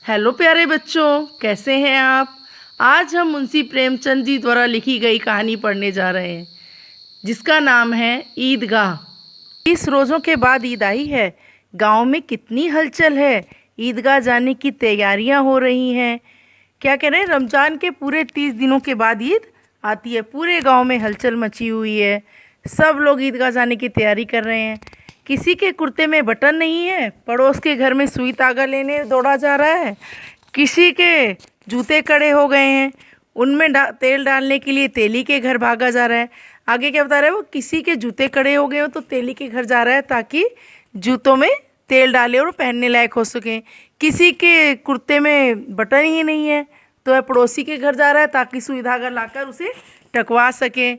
Hello प्यारे बच्चों, कैसे हैं आप। आज हम मुंशी प्रेमचंद जी द्वारा लिखी गई कहानी पढ़ने जा रहे हैं जिसका नाम है ईदगाह। 20 रोज़ों के बाद ईद आई है। गांव में कितनी हलचल है। ईदगाह जाने की तैयारियां हो रही हैं। क्या कह रहे हैं, रमज़ान के पूरे 30 दिनों के बाद ईद आती है। पूरे गांव में हलचल मची हुई है। सब लोग ईदगाह जाने की तैयारी कर रहे हैं। किसी के कुर्ते में बटन नहीं है, पड़ोस के घर में सुई तागा लेने दौड़ा जा रहा है। किसी के जूते कड़े हो गए हैं, उनमें तेल डालने के लिए तेली के घर भागा जा रहा है। आगे क्या बता रहा है वो, किसी के जूते कड़े हो गए हो तो तेली के घर जा रहा है ताकि जूतों में तेल डाले और पहनने लायक हो सकें। किसी के कुर्ते में बटन ही नहीं है तो वह पड़ोसी के घर जा रहा है ताकि सुई धागा लाकर उसे टकवा सके।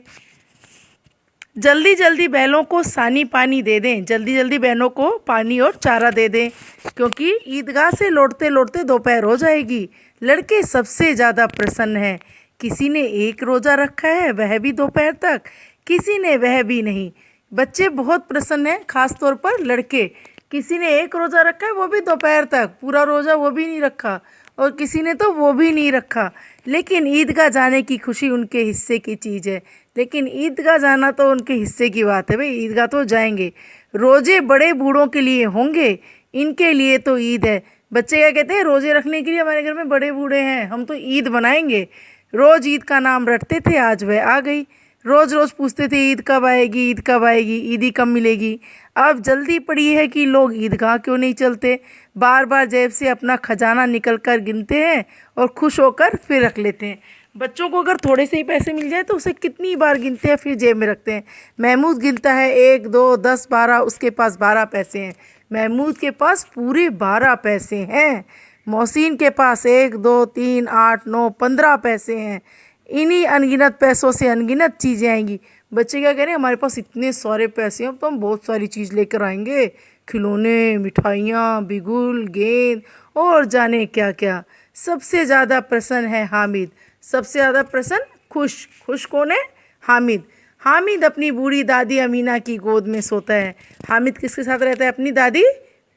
जल्दी जल्दी बैलों को सानी पानी दे दें, जल्दी जल्दी बहनों को पानी और चारा दे दें, क्योंकि ईदगाह से लौटते लौटते दोपहर हो जाएगी। लड़के सबसे ज़्यादा प्रसन्न हैं। किसी ने एक रोज़ा रखा है, वह भी दोपहर तक, किसी ने वह भी नहीं। बच्चे बहुत प्रसन्न हैं, खास तौर पर लड़के। किसी ने एक रोज़ा रखा है, वो भी दोपहर तक, पूरा रोज़ा वो भी नहीं रखा, और किसी ने तो वो भी नहीं रखा। लेकिन ईदगाह जाने की खुशी उनके हिस्से की चीज़ है। लेकिन ईदगाह जाना तो उनके हिस्से की बात है भाई, ईदगाह तो जाएंगे। रोज़े बड़े बूढ़ों के लिए होंगे, इनके लिए तो ईद है। बच्चे क्या कहते हैं, रोज़े रखने के लिए हमारे घर में बड़े बूढ़े हैं, हम तो ईद बनाएंगे। रोज़ ईद का नाम रटते थे, आज वह आ गई। रोज़ रोज़ पूछते थे ईद कब आएगी, ईद कब आएगी, ईदी कब मिलेगी। अब जल्दी पड़ी है कि लोग ईदगाह क्यों नहीं चलते। बार बार जेब से अपना खजाना निकल कर गिनते हैं और खुश होकर फिर रख लेते हैं। बच्चों को अगर थोड़े से ही पैसे मिल जाए तो उसे कितनी बार गिनते हैं, फिर जेब में रखते हैं। महमूद गिनता है 1 2 10 12, उसके पास 12 पैसे हैं। महमूद के पास पूरे 12 पैसे हैं। मोहसिन के पास 1 2 3 8 9 15 पैसे हैं। इन्हीं अनगिनत पैसों से अनगिनत चीज़ें आएंगी। बच्चे क्या कह रहे हैं, हमारे पास इतने सारे पैसे हैं, अब तो हम बहुत सारी चीज़ लेकर आएंगे, खिलौने, मिठाइयाँ, बिगुल, गेंद और जाने क्या क्या। सबसे ज़्यादा प्रसन्न है हामिद, सबसे ज़्यादा प्रसन्न, खुश। खुश कौन है? हामिद। हामिद अपनी बूढ़ी दादी अमीना की गोद में सोता है। हामिद किसके साथ रहता है? अपनी दादी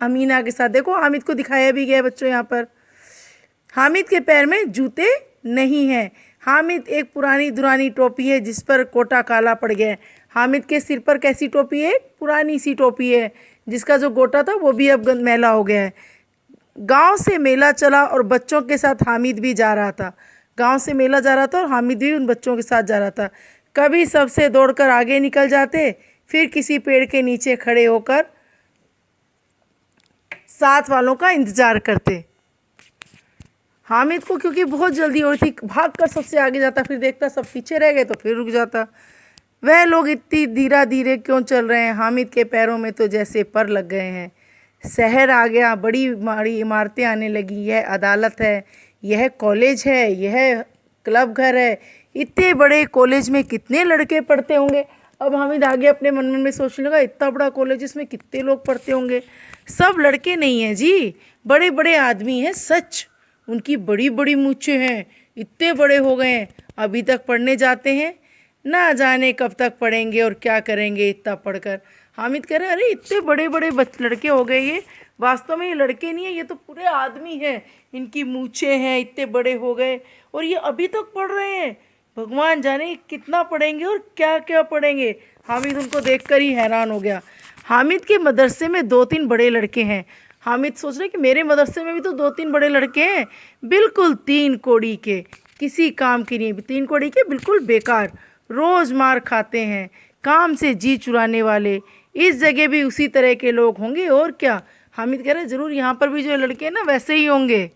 अमीना के साथ। देखो हामिद को दिखाया भी गया है बच्चों यहाँ पर। हामिद के पैर में जूते नहीं हैं। हामिद एक पुरानी दुरानी टोपी है जिस पर कोटा काला पड़ गया है। हामिद के सिर पर कैसी टोपी है? पुरानी सी टोपी है जिसका जो गोटा था वो भी अब मैला हो गया है। गांव से मेला चला और बच्चों के साथ हामिद भी जा रहा था। गांव से मेला जा रहा था और हामिद भी उन बच्चों के साथ जा रहा था। कभी सबसे दौड़कर आगे निकल जाते, फिर किसी पेड़ के नीचे खड़े होकर साथ वालों का इंतजार करते। हामिद को क्योंकि बहुत जल्दी हो रही थी, भाग कर सबसे आगे जाता, फिर देखता सब पीछे रह गए तो फिर रुक जाता। वह लोग इतनी धीरे धीरे क्यों चल रहे हैं? हामिद के पैरों में तो जैसे पर लग गए हैं। शहर आ गया, बड़ी बड़ी इमारतें आने लगी। यह अदालत है, यह कॉलेज है, यह क्लब घर है। इतने बड़े कॉलेज में कितने लड़के पढ़ते होंगे। अब हामिद आगे अपने मन में सोचने लगा, इतना बड़ा कॉलेज, इसमें कितने लोग पढ़ते होंगे। सब लड़के नहीं हैं जी, बड़े बड़े आदमी हैं। सच, उनकी बड़ी बड़ी मूछें हैं, इतने बड़े हो गए हैं, अभी तक पढ़ने जाते हैं। ना जाने कब तक पढ़ेंगे और क्या करेंगे इतना पढ़कर। हामिद कह रहे, अरे इतने बड़े बड़े लड़के हो गए, ये वास्तव में ये लड़के नहीं है, ये तो पूरे आदमी हैं। इनकी मूछें हैं, इतने बड़े हो गए और ये अभी तक पढ़ रहे हैं। भगवान जाने कितना पढ़ेंगे और क्या क्या पढ़ेंगे। हामिद उनको देखकर ही हैरान हो गया। हामिद के मदरसे में 2-3 बड़े लड़के हैं। हामिद सोच रहे कि मेरे मदरसे में भी तो 2-3 बड़े लड़के हैं, बिल्कुल 3 कौड़ी के, किसी काम के नहीं, 3 कौड़ी के, बिल्कुल बेकार, रोज़ मार खाते हैं, काम से जी चुराने वाले। इस जगह भी उसी तरह के लोग होंगे और क्या। हामिद कह रहे ज़रूर यहाँ पर भी जो लड़के हैं ना वैसे ही होंगे।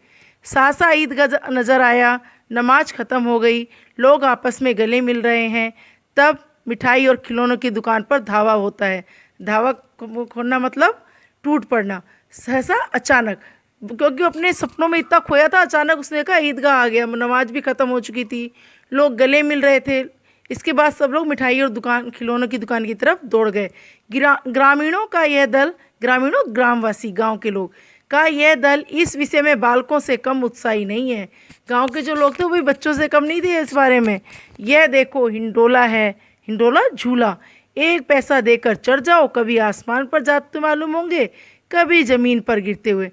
सासा ईदगाह नज़र आया। नमाज ख़त्म हो गई, लोग आपस में गले मिल रहे हैं। तब मिठाई और खिलौनों की दुकान पर धावा होता है। धावा खोलना मतलब टूट पड़ना। सहसा अचानक, क्योंकि अपने सपनों में इतना खोया था, अचानक उसने कहा ईदगाह आ गया। नमाज भी ख़त्म हो चुकी थी, लोग गले मिल रहे थे। इसके बाद सब लोग मिठाई और खिलौनों की दुकान की तरफ दौड़ गए। ग्रामीणों का यह दल, ग्रामीणों ग्रामवासी, गांव के लोग का यह दल इस विषय में बालकों से कम उत्साही नहीं है। गांव के जो लोग थे वो भी बच्चों से कम नहीं थे इस बारे में। यह देखो हिंडोला है, हिंडोला झूला, 1 पैसा देकर चढ़ जाओ, कभी आसमान पर जाते मालूम होंगे, कभी ज़मीन पर गिरते हुए।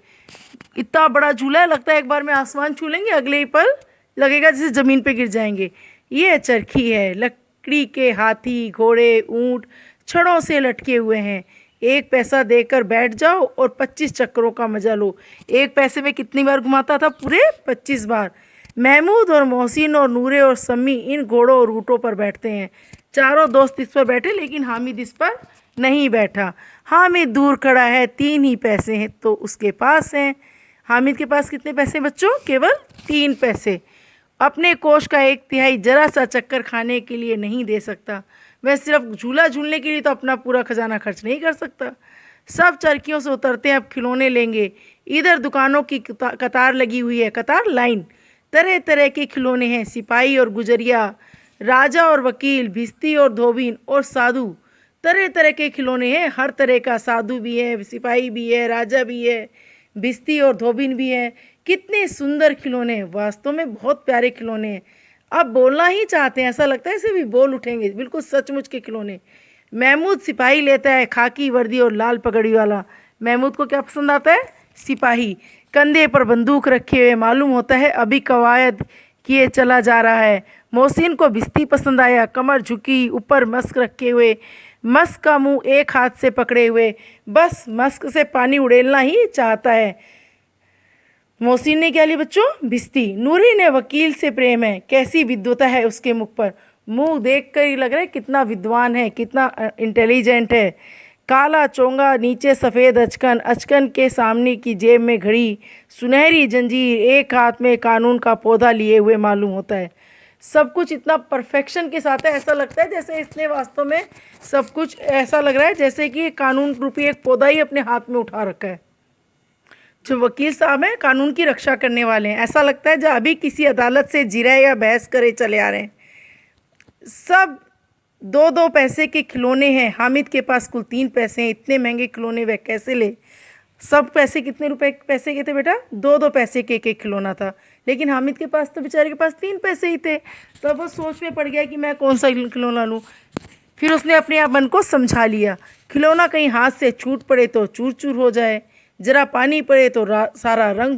इतना बड़ा झूला है, लगता है एक बार में आसमान छू लेंगे, अगले ही पल लगेगा जैसे ज़मीन पे गिर जाएंगे। ये चरखी है, लकड़ी के हाथी, घोड़े, ऊंट छड़ों से लटके हुए हैं। 1 पैसा देकर बैठ जाओ और 25 चक्करों का मजा लो। 1 पैसे में कितनी बार घुमाता था? पूरे 25 बार। महमूद और मोहसिन और नूरे और सम्मी इन घोड़ों और ऊँटों पर बैठते हैं। चारों दोस्त इस पर बैठे, लेकिन हामिद इस पर नहीं बैठा। हामिद दूर खड़ा है, 3 ही पैसे हैं तो उसके पास हैं। हामिद के पास कितने पैसे बच्चों? केवल 3 पैसे। अपने कोष का 1/3 जरा सा चक्कर खाने के लिए नहीं दे सकता। वह सिर्फ झूला झूलने के लिए तो अपना पूरा खजाना खर्च नहीं कर सकता। सब चरखियों से उतरते हैं, अब खिलौने लेंगे। इधर दुकानों की कतार लगी हुई है, कतार लाइन। तरह तरह के खिलौने हैं, सिपाही और गुजरिया, राजा और वकील, भिस्ती और धोबिन और साधु। तरह तरह के खिलौने हैं, हर तरह का। साधु भी है, सिपाही भी है, राजा भी है, भिस्ती और धोबिन भी है। कितने सुंदर खिलौने हैं, वास्तव में बहुत प्यारे खिलौने हैं। अब बोलना ही चाहते हैं, ऐसा लगता है ऐसे भी बोल उठेंगे, बिल्कुल सचमुच के खिलौने। महमूद सिपाही लेता है, खाकी वर्दी और लाल पगड़ी वाला। महमूद को क्या पसंद आता है? सिपाही। कंधे पर बंदूक रखे हुए, मालूम होता है अभी कवायद किए चला जा रहा है। मोहसिन को भिस्ती पसंद आया, कमर झुकी, ऊपर मस्क रखे हुए, मस्क का मुंह एक हाथ से पकड़े हुए, बस मस्क से पानी उड़ेलना ही चाहता है। मोहसिन ने क्या ली बच्चों? भिस्ती। नूरी ने वकील से प्रेम है, कैसी विद्वता है उसके मुख पर। मुंह देख कर ही लग रहा है कितना विद्वान है, कितना इंटेलिजेंट है। काला चोंगा, नीचे सफ़ेद अचकन, अचकन के सामने की जेब में घड़ी, सुनहरी जंजीर, एक हाथ में कानून का पौधा लिए हुए मालूम होता है। सब कुछ इतना परफेक्शन के साथ है, ऐसा लगता है जैसे इसने वास्तव में सब कुछ ऐसा लग रहा है जैसे कि कानून रूपी एक पौधा ही अपने हाथ में उठा रखा है। जो वकील साहब हैं कानून की रक्षा करने वाले हैं, ऐसा लगता है जो अभी किसी अदालत से जिरह या बहस करे चले आ रहे हैं। सब 2-2 पैसे के खिलौने हैं। हामिद के पास कुल 3 पैसे हैं। इतने महंगे खिलौने वह कैसे ले? सब पैसे कितने रुपए पैसे के थे बेटा? 2-2 पैसे के एक खिलौना था, लेकिन हामिद के पास तो बेचारे के पास 3 पैसे ही थे। तो अब वो सोच में पड़ गया कि मैं कौन सा खिलौना लूँ। फिर उसने अपने आप मन को समझा लिया, खिलौना कहीं हाथ से छूट पड़े तो चूर चूर हो जाए, जरा पानी पड़े तो सारा रंग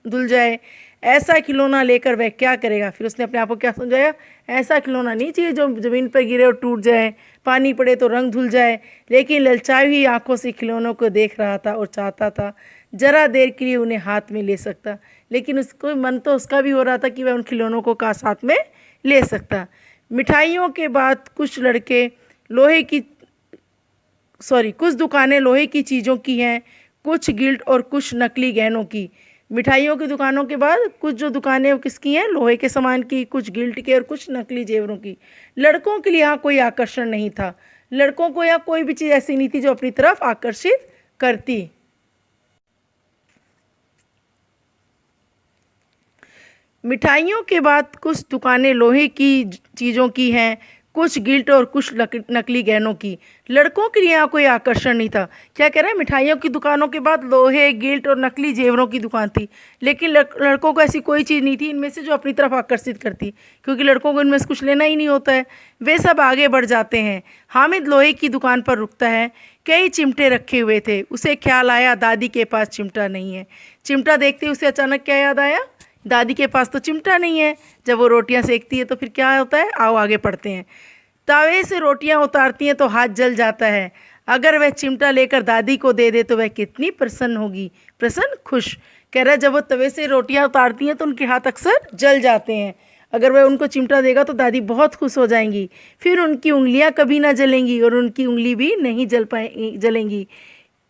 धुल जाए। ऐसा खिलौना लेकर वह क्या करेगा? फिर उसने अपने आप को क्या समझाया, ऐसा खिलौना नहीं चाहिए जो ज़मीन पर गिरे और टूट जाए, पानी पड़े तो रंग धुल जाए। लेकिन ललचाई हुई आंखों से खिलौनों को देख रहा था और चाहता था जरा देर के लिए उन्हें हाथ में ले सकता, लेकिन उसको मन तो उसका भी हो रहा था कि वह उन खिलौनों को काश हाथ में ले सकता। मिठाइयों के बाद कुछ दुकानें लोहे की चीज़ों की हैं, कुछ गिल्ट और कुछ नकली गहनों की। मिठाइयों की दुकानों के बाद कुछ जो दुकानें वो किसकी हैं? लोहे के सामान की, कुछ गिल्ट के और कुछ नकली जेवरों की। लड़कों के लिए यहाँ कोई आकर्षण नहीं था। लड़कों को यहाँ कोई भी चीज़ ऐसी नहीं थी जो अपनी तरफ आकर्षित करती। मिठाइयों के बाद कुछ दुकानें लोहे की चीज़ों की हैं, कुछ गिल्ट और कुछ नकली गहनों की। लड़कों के लिए यहाँ कोई आकर्षण नहीं था। क्या कह रहे हैं? मिठाइयों की दुकानों के बाद लोहे, गिल्ट और नकली जेवरों की दुकान थी, लेकिन लड़कों को ऐसी कोई चीज़ नहीं थी इनमें से जो अपनी तरफ आकर्षित करती, क्योंकि लड़कों को इनमें से कुछ लेना ही नहीं होता है। वे सब आगे बढ़ जाते हैं। हामिद लोहे की दुकान पर रुकता है। कई चिमटे रखे हुए थे। उसे ख्याल आया दादी के पास चिमटा नहीं है। चिमटा देखते ही उसे अचानक क्या याद आया? दादी के पास तो चिमटा नहीं है। जब वो रोटियां सेकती है तो फिर क्या होता है? आओ आगे पढ़ते हैं। तवे से रोटियां उतारती हैं तो हाथ जल जाता है। अगर वह चिमटा लेकर दादी को दे दे तो वह कितनी प्रसन्न होगी। प्रसन्न, खुश। कह रहा है जब वो तवे से रोटियां उतारती हैं तो उनके हाथ अक्सर जल जाते हैं। अगर वह उनको चिमटा देगा तो दादी बहुत खुश हो जाएंगी। फिर उनकी उंगलियां कभी ना जलेंगी और उनकी उंगली भी नहीं जलेंगी।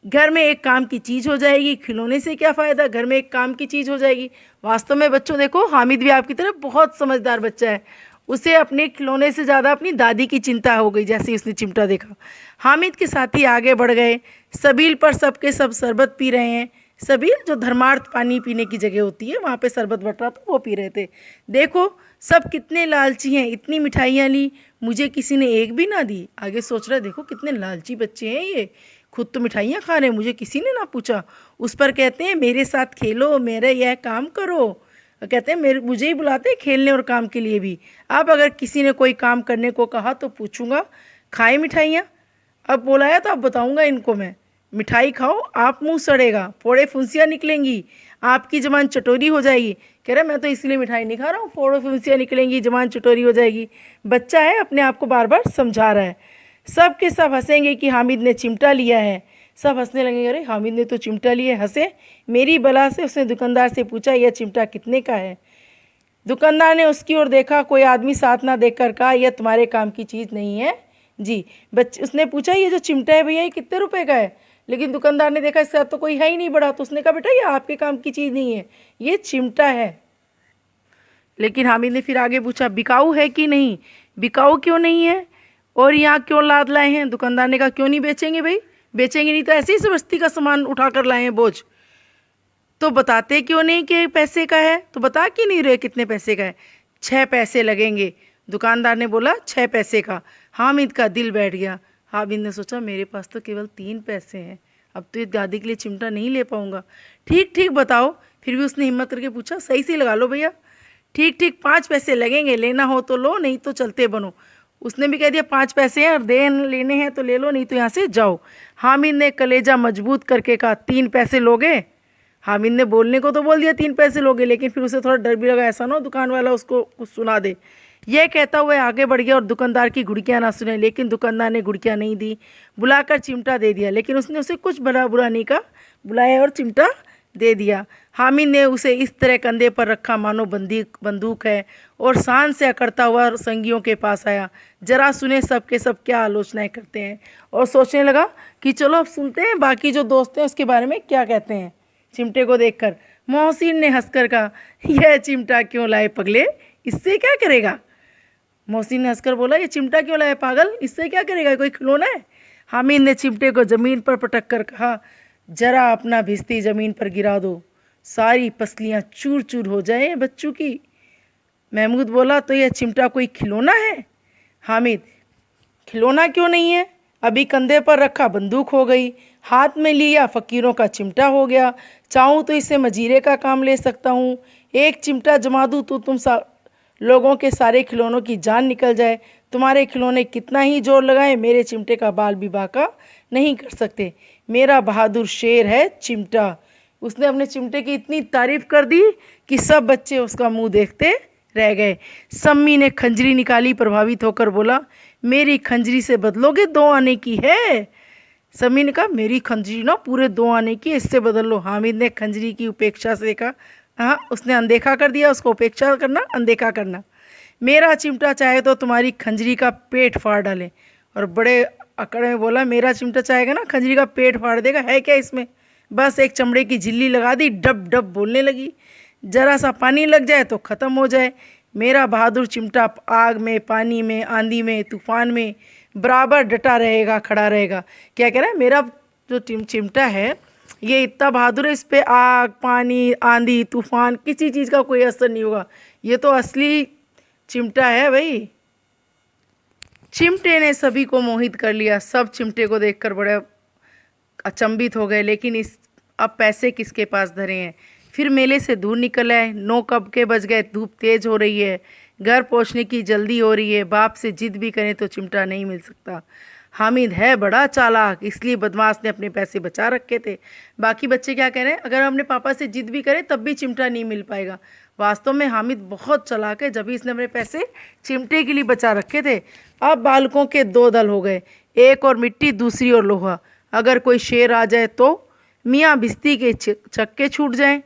घर में एक काम की चीज़ हो जाएगी। खिलौने से क्या फ़ायदा? घर में एक काम की चीज़ हो जाएगी। वास्तव में बच्चों देखो, हामिद भी आपकी तरह बहुत समझदार बच्चा है। उसे अपने खिलौने से ज़्यादा अपनी दादी की चिंता हो गई जैसे ही उसने चिमटा देखा। हामिद के साथी आगे बढ़ गए। सबील पर सबके सब शरबत पी रहे हैं। सबील जो धर्मार्थ पानी पीने की जगह होती है, वहाँ पे शरबत बट रहा था, वो पी रहे थे। देखो सब कितने लालची हैं, इतनी मिठाइयाँ ली, मुझे किसी ने एक भी ना दी। आगे सोच रहा है देखो कितने लालची बच्चे हैं ये, खुद तो मिठाइयाँ खा रहे हैं, मुझे किसी ने ना पूछा। उस पर कहते हैं मेरे साथ खेलो, मेरा यह काम करो। कहते हैं मुझे ही बुलाते हैं खेलने और काम के लिए भी। अब अगर किसी ने कोई काम करने को कहा तो पूछूंगा खाए मिठाइयाँ। अब बोला है तो अब बताऊंगा इनको। मैं मिठाई खाओ, आप मुंह सड़ेगा, फोड़े फुंसियाँ निकलेंगी, आपकी जबान चटोरी हो जाएगी। कह रहा मैं तो इसलिए मिठाई नहीं खा रहा हूँ, फोड़े फुंसियाँ निकलेंगी, जबान चटोरी हो जाएगी। बच्चा है, अपने आप को बार बार समझा रहा है। सब के सब हंसेंगे कि हामिद ने चिमटा लिया है। सब हंसने लगेंगे, अरे हामिद ने तो चिमटा लिया, हंसे। मेरी बला से उसने दुकानदार से पूछा, यह चिमटा कितने का है? दुकानदार ने उसकी ओर देखा, कोई आदमी साथ ना देखकर कहा, यह तुम्हारे काम की चीज़ नहीं है जी। बच्चे उसने पूछा, ये जो चिमटा है भैया, ये कितने रुपए का है? लेकिन दुकानदार ने देखा इसका तो कोई है ही नहीं बड़ा, तो उसने कहा, बेटा ये आपके काम की चीज़ नहीं है, ये चिमटा है। लेकिन हामिद ने फिर आगे पूछा, बिकाऊ है कि नहीं? बिकाऊ क्यों नहीं है और यहाँ क्यों लाद लाए हैं? दुकानदार ने कहा, क्यों नहीं बेचेंगे भाई, बेचेंगे नहीं तो ऐसे ही बस्ती का सामान उठा कर लाए हैं बोझ। तो बताते क्यों नहीं कि पैसे का है? तो बता क्यों नहीं रहे कितने पैसे का है? 6 पैसे लगेंगे। दुकानदार ने बोला 6 पैसे का। हामिद का दिल बैठ गया। हामिद ने सोचा, मेरे पास तो केवल 3 पैसे हैं, अब तो ये दादी के लिए चिमटा नहीं ले पाऊंगा। ठीक ठीक बताओ। फिर भी उसने हिम्मत करके पूछा, सही सही लगा लो भैया। ठीक ठीक 5 पैसे लगेंगे, लेना हो तो लो, नहीं तो चलते बनो। उसने भी कह दिया 5 पैसे हैं और लेने हैं तो ले लो, नहीं तो यहाँ से जाओ। हामिद ने कलेजा मजबूत करके कहा, 3 पैसे लोगे? हामिद ने बोलने को तो बोल दिया 3 पैसे लोगे, लेकिन फिर उसे थोड़ा डर भी लगा, ऐसा ना हो दुकान वाला उसको कुछ सुना दे। यह कहता हुआ आगे बढ़ गया और दुकानदार की घुड़कियाँ ना सुने। लेकिन दुकानदार ने घुड़कियाँ नहीं दी, बुलाकर चिमटा दे दिया। लेकिन उसने उसे कुछ भला बुरा नहीं कहा, बुलाया और चिमटा दे दिया। हामिद ने उसे इस तरह कंधे पर रखा मानो बंदूक है और शान से अकड़ता हुआ संगियों के पास आया। जरा सुने सब के सब क्या आलोचनाएं करते हैं। और सोचने लगा कि चलो अब सुनते हैं बाकी जो दोस्त हैं उसके बारे में क्या कहते हैं। चिमटे को देखकर मोहसिन ने हंसकर कहा, यह चिमटा क्यों लाए पगले, इससे क्या करेगा? मोहसिन ने हंसकर बोला, ये चिमटा क्यों लाए पागल, इससे क्या करेगा, कोई खिलौना है? हामिद ने चिमटे को ज़मीन पर पटक कर कहा, जरा अपना भिस्ती ज़मीन पर गिरा दो, सारी पसलियाँ चूर चूर हो जाए बच्चों की। महमूद बोला, तो यह चिमटा कोई खिलौना है? हामिद, खिलौना क्यों नहीं है, अभी कंधे पर रखा बंदूक हो गई, हाथ में लिया फ़कीरों का चिमटा हो गया। चाहूँ तो इससे मजीरे का काम ले सकता हूँ। एक चिमटा जमा दूँ तो तुम लोगों के सारे खिलौनों की जान निकल जाए। तुम्हारे खिलौने कितना ही जोर लगाए, मेरे चिमटे का बाल भी बाका नहीं कर सकते। मेरा बहादुर शेर है चिमटा। उसने अपने चिमटे की इतनी तारीफ कर दी कि सब बच्चे उसका मुंह देखते रह गए। सम्मी ने खंजरी निकाली, प्रभावित होकर बोला, मेरी खंजरी से बदलोगे, 2 आने की है। सम्मी ने कहा, मेरी खंजरी ना पूरे 2 आने की, इससे बदल लो। हामिद ने खंजरी की उपेक्षा से कहा, हाँ, उसने अनदेखा कर दिया, उसको उपेक्षा करना अनदेखा करना। मेरा चिमटा चाहे तो तुम्हारी खंजरी का पेट फाड़ डाले। और बड़े अकड़ में बोला, मेरा चिमटा चाहेगा ना खंजरी का पेट फाड़ देगा, है क्या इसमें? बस एक चमड़े की झिल्ली लगा दी, डब डब बोलने लगी। जरा सा पानी लग जाए तो ख़त्म हो जाए। मेरा बहादुर चिमटा आग में, पानी में, आंधी में, तूफान में बराबर डटा रहेगा, खड़ा रहेगा। क्या कह रहा है, मेरा जो चिमटा है ये इतना बहादुर है, इस पर आग, पानी, आंधी, तूफान किसी चीज़ का कोई असर नहीं होगा। ये तो असली चिमटा है भाई। चिमटे ने सभी को मोहित कर लिया। सब चिमटे को देखकर बड़े अचंभित हो गए। लेकिन अब पैसे किसके पास धरे हैं? फिर मेले से दूर निकल आए। 9 कब के बज गए, धूप तेज हो रही है, घर पहुंचने की जल्दी हो रही है। बाप से जिद भी करें तो चिमटा नहीं मिल सकता। हामिद है बड़ा चालाक, इसलिए बदमाश ने अपने पैसे बचा रखे थे। बाकी बच्चे क्या कह रहे हैं, अगर हम अपने पापा से जिद भी करें तब भी चिमटा नहीं मिल पाएगा। वास्तव में हामिद बहुत चालाक है, जब भी इसने अपने पैसे चिमटे के लिए बचा रखे थे। अब बालकों के 2 दल हो गए, एक और मिट्टी, दूसरी और लोहा। अगर कोई शेर आ जाए तो मियाँ भिस्ती के चक्के छूट जाएं,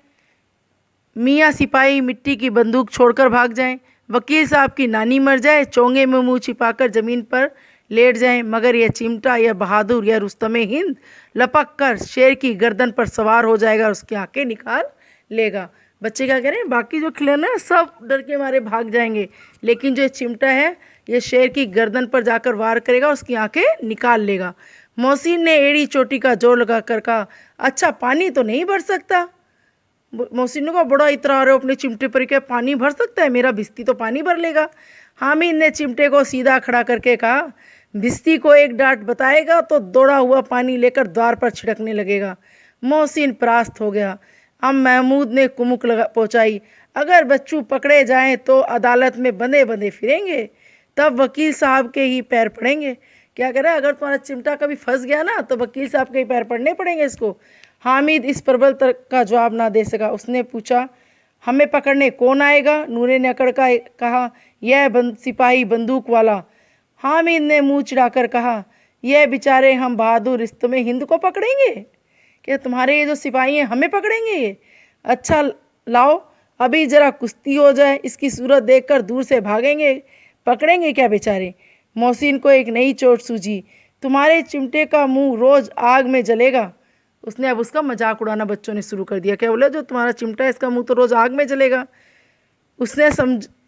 मियाँ सिपाही मिट्टी की बंदूक छोड़कर भाग जाएं, वकील साहब की नानी मर जाए, चोंगे में मुंह छिपाकर ज़मीन पर लेट जाएं, मगर यह चिमटा, यह बहादुर, यह रुस्तमे हिंद लपक कर शेर की गर्दन पर सवार हो जाएगा और उसकी आंखें निकाल लेगा। बच्चे क्या कह रहे हैं, बाकी जो खिलौने हैं सब डर के मारे भाग जाएंगे, लेकिन जो चिमटा है ये शेर की गर्दन पर जाकर वार करेगा, उसकी आंखें निकाल लेगा। मोहसिन ने एड़ी चोटी का जोर लगा कर कहा, अच्छा पानी तो नहीं भर सकता? मोहसिन ने कहा, बड़ा इतरार हो अपने चिमटे पर, क्या पानी भर सकता है? मेरा भिस्ती तो पानी भर लेगा। हामिद ने चिमटे को सीधा खड़ा करके कहा, भिस्ती को एक डांट बताएगा तो दौड़ा हुआ पानी लेकर द्वार पर छिड़कने लगेगा। मोहसिन परास्त हो गया। अब महमूद ने कुमुक पहुँचाई, अगर बच्चू पकड़े जाएं तो अदालत में बंधे बंधे फिरेंगे, तब वकील साहब के ही पैर पड़ेंगे। क्या कह रहा है, अगर तुम्हारा चिमटा कभी फंस गया ना तो वकील साहब के पैर पड़ने पड़ेंगे इसको। हामिद इस प्रबल तर्क का जवाब ना दे सका। उसने पूछा, हमें पकड़ने कौन आएगा? नूरे ने अकड़ का कहा, यह सिपाही बंदूक वाला। हामिद ने मुंह चिढ़ाकर कहा, यह बेचारे हम बहादुर रिश्तों में हिंद को पकड़ेंगे? क्या तुम्हारे ये जो सिपाही हैं हमें पकड़ेंगे ये? अच्छा लाओ अभी ज़रा कुश्ती हो जाए, इसकी सूरत देखकर दूर से भागेंगे, पकड़ेंगे क्या बेचारे। मोहसिन को एक नई चोट सूझी, तुम्हारे चिमटे का मुंह रोज़ आग में जलेगा। उसने अब उसका मजाक उड़ाना बच्चों ने शुरू कर दिया। क्या बोला, जो तुम्हारा चिमटा है इसका मुंह तो रोज़ आग में जलेगा। उसने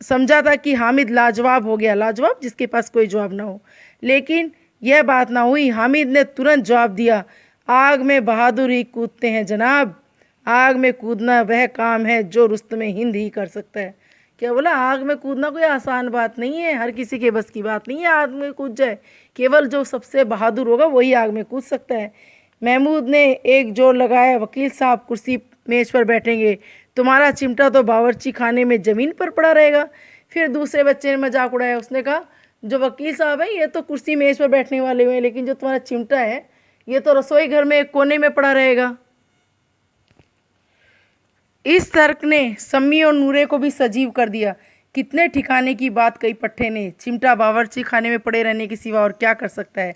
समझा था कि हामिद लाजवाब हो गया, लाजवाब जिसके पास कोई जवाब ना हो। लेकिन यह बात ना हुई। हामिद ने तुरंत जवाब दिया, आग में बहादुर ही कूदते हैं जनाब। आग में कूदना वह काम है जो रुस्तमे हिंद ही कर सकता है। क्या बोला, आग में कूदना कोई आसान बात नहीं है, हर किसी के बस की बात नहीं है आग में कूद जाए। केवल जो सबसे बहादुर होगा वही आग में कूद सकता है। महमूद ने एक जोर लगाया, वकील साहब कुर्सी मेज़ पर बैठेंगे, तुम्हारा चिमटा तो बावर्ची खाने में ज़मीन पर पड़ा रहेगा। फिर दूसरे बच्चे ने मजाक उड़ाया। उसने कहा, जो वकील साहब है ये तो कुर्सी मेज़ पर बैठने वाले हुए, लेकिन जो तुम्हारा चिमटा है ये तो रसोई घर में एक कोने में पड़ा रहेगा। इस तर्क ने सम्मी और नूरे को भी सजीव कर दिया। कितने ठिकाने की बात कही पट्टे ने, चिमटा बावर्ची खाने में पड़े रहने के सिवा और क्या कर सकता है।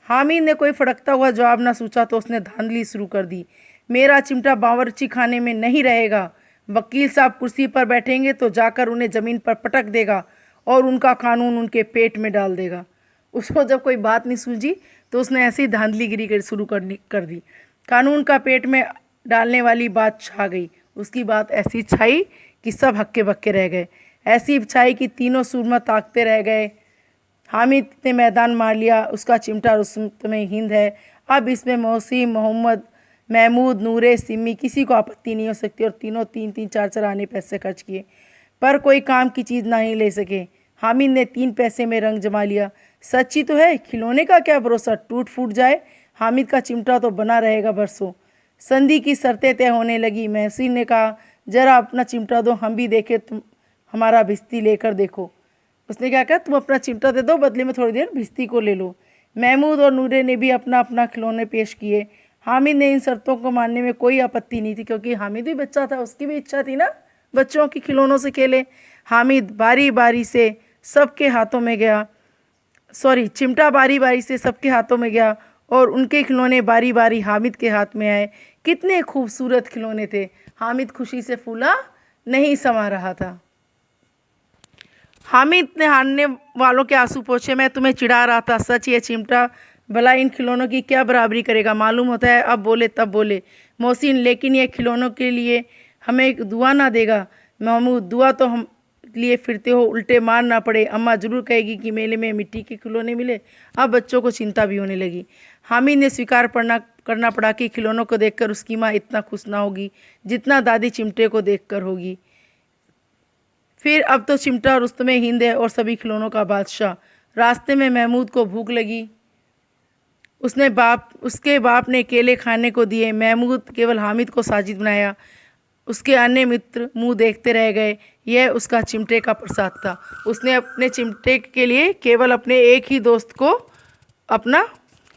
हामिद ने कोई फड़कता हुआ जवाब ना सोचा तो उसने धांधली शुरू कर दी, मेरा चिमटा बावर्ची खाने में नहीं रहेगा। वकील साहब कुर्सी पर बैठेंगे तो जाकर उन्हें ज़मीन पर पटक देगा और उनका कानून उनके पेट में डाल देगा। उसको जब कोई बात नहीं सूझी तो उसने ऐसी धांधलीगिरी शुरू कर दी। कानून का पेट में डालने वाली बात छा गई। उसकी बात ऐसी छाई कि सब हक्के बक्के रह गए। ऐसी छाई कि तीनों सूरमा ताकते रह गए। हामिद ने मैदान मार लिया, उसका चिमटा रुस्तमे हिंद है। अब इसमें मोहसिन, मोहम्मद, महमूद, नूरे, सिमी किसी को आपत्ति नहीं हो सकती और तीनों 3-3, 4-4 आने पैसे खर्च किए पर कोई काम की चीज़ नहीं ले सके। हामिद ने 3 पैसे में रंग जमा लिया। सच्ची तो है, खिलौने का क्या भरोसा, टूट फूट जाए। हामिद का चिमटा तो बना रहेगा बरसों। संधि की शर्तें तय होने लगी। महसिन ने कहा, जरा अपना चिमटा दो, हम भी देखे, तुम हमारा भिस्ती लेकर देखो। उसने क्या कहा, तुम अपना चिमटा दे दो, बदले में थोड़ी देर भिस्ती को ले लो। महमूद और नूरे ने भी अपना अपना खिलौने पेश किए। हामिद ने इन शर्तों को मानने में कोई आपत्ति नहीं थी, क्योंकि हामिद भी बच्चा था, उसकी भी इच्छा थी ना बच्चों की खिलौनों से खेले। हामिद बारी बारी से सबके हाथों में गया, चिमटा बारी बारी से सबके हाथों में गया और उनके खिलौने बारी बारी हामिद के हाथ में आए। कितने खूबसूरत खिलौने थे। हामिद खुशी से फूला नहीं समा रहा था। हामिद ने हारने वालों के आंसू पोंछे, मैं तुम्हें चिढ़ा रहा था, सच ये चिमटा भला इन खिलौनों की क्या बराबरी करेगा, मालूम होता है। अब बोले तब बोले मोहसिन, लेकिन ये खिलौनों के लिए हमें एक दुआ ना देगा। महमूद, दुआ तो हम लिए फिरते हो, उल्टे मार ना पड़े, अम्मा ज़रूर कहेगी कि मेले में मिट्टी के खिलौने मिले। अब बच्चों को चिंता भी होने लगी। हामिद ने स्वीकार करना पड़ा कि खिलौनों को देखकर उसकी माँ इतना खुश ना होगी जितना दादी चिमटे को देखकर होगी। फिर अब तो चिमटा रुस्तमे हिंद है और सभी खिलौनों का बादशाह। रास्ते में महमूद को भूख लगी। उसके बाप ने केले खाने को दिए। महमूद केवल हामिद को साजिद बनाया। उसके अन्य मित्र मुंह देखते रह गए। यह उसका चिमटे का प्रसाद था। उसने अपने चिमटे के लिए केवल अपने एक ही दोस्त को अपना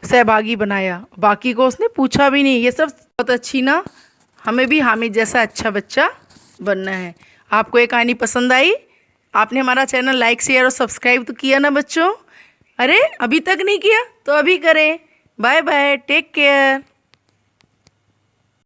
सहभागी बनाया, बाकी को उसने पूछा भी नहीं। ये सब बहुत अच्छी ना, हमें भी हामिद जैसा अच्छा बच्चा बनना है। आपको ये कहानी पसंद आई? आपने हमारा चैनल लाइक, शेयर और सब्सक्राइब तो किया ना बच्चों? अरे अभी तक नहीं किया तो अभी करें। Bye bye, take care.